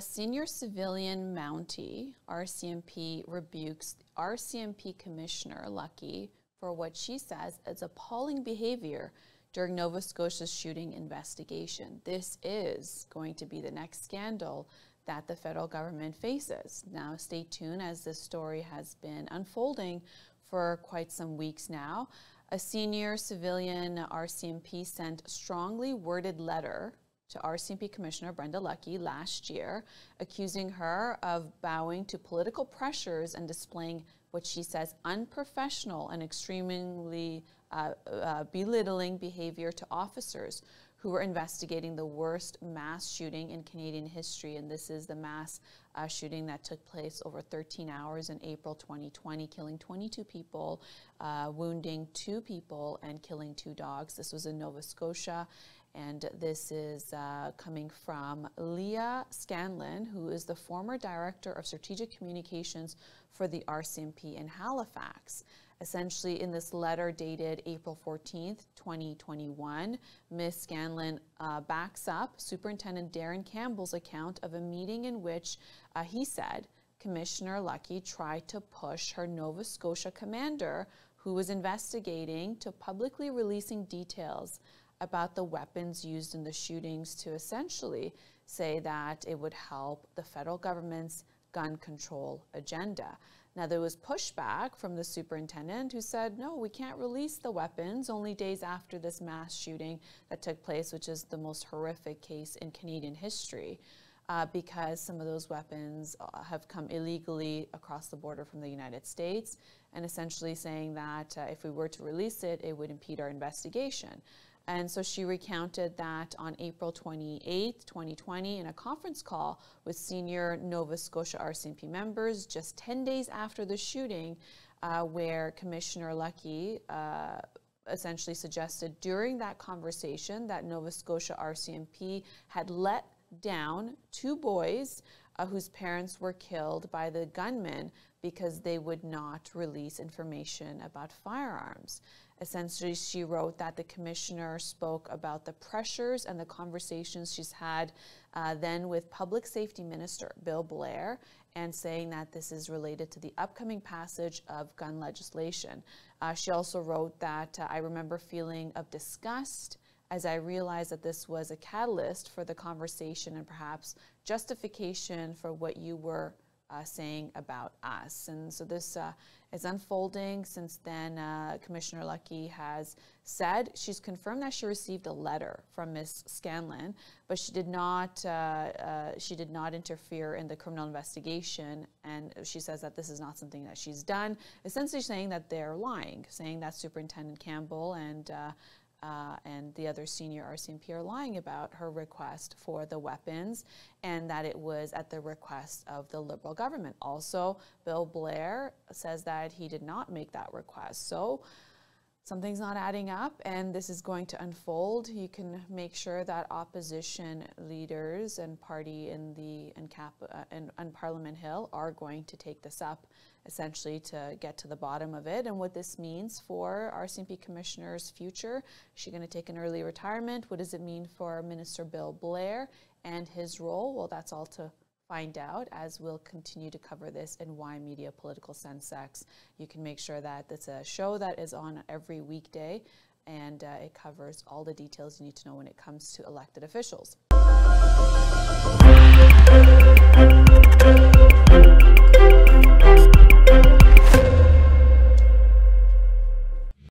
Senior civilian Mountie, Rcmp, rebukes Rcmp Commissioner Lucky for what she says is appalling behavior during Nova Scotia's shooting investigation. This is going to be the next scandal that the federal government faces. Now, stay tuned as this story has been unfolding for quite some weeks now. A senior civilian Rcmp sent a strongly worded letter to Rcmp Commissioner Brenda Lucki last year, accusing her of bowing to political pressures and displaying what she says unprofessional and extremely belittling behavior to officers who were investigating the worst mass shooting in Canadian history. And this is the mass shooting that took place over 13 hours in April 2020, killing 22 people, wounding 2 people, and killing 2 dogs. This was in Nova Scotia. And this is coming from Leah Scanlon, who is the former Director of Strategic Communications for the Rcmp in Halifax. Essentially, in this letter dated April 14th, 2021, Ms. Scanlon backs up Superintendent Darren Campbell's account of a meeting in which he said Commissioner Lucki tried to push her Nova Scotia commander, who was investigating, to publicly releasing details about the weapons used in the shootings to essentially say that it would help the federal government's gun control agenda. Now, there was pushback from the superintendent who said, no, we can't release the weapons only days after this mass shooting that took place, which is the most horrific case in Canadian history, because some of those weapons have come illegally across the border from the United States, and essentially saying that if we were to release it, it would impede our investigation. And so she recounted that on April 28, 2020, in a conference call with senior Nova Scotia Rcmp members just 10 days after the shooting, where Commissioner Lucki essentially suggested during that conversation that Nova Scotia Rcmp had let down 2 boys whose parents were killed by the gunmen because they would not release information about firearms. Essentially, she wrote that the commissioner spoke about the pressures and the conversations she's had then with Public Safety Minister Bill Blair, and saying that this is related to the upcoming passage of gun legislation. She also wrote that I remember feeling of disgust as I realized that this was a catalyst for the conversation and perhaps justification for what you were saying about us. And so this is unfolding. Since then, Commissioner Lucki has said she's confirmed that she received a letter from Ms. Scanlon, but she did not interfere in the criminal investigation, and she says that this is not something that she's done, essentially saying that they're lying, saying that Superintendent Campbell and the other senior Rcmp are lying about her request for the weapons, and that it was at the request of the Liberal government. Also, Bill Blair says that he did not make that request. So something's not adding up, and this is going to unfold. You can make sure that opposition leaders and party in Parliament Hill are going to take this up, essentially to get to the bottom of it and what this means for Rcmp Commissioner's future. Is she going to take an early retirement? What does it mean for Minister Bill Blair and his role? Well, that's all to find out as we'll continue to cover this in Y Media Political Sensex. You can make sure that it's a show that is on every weekday, and it covers all the details you need to know when it comes to elected officials.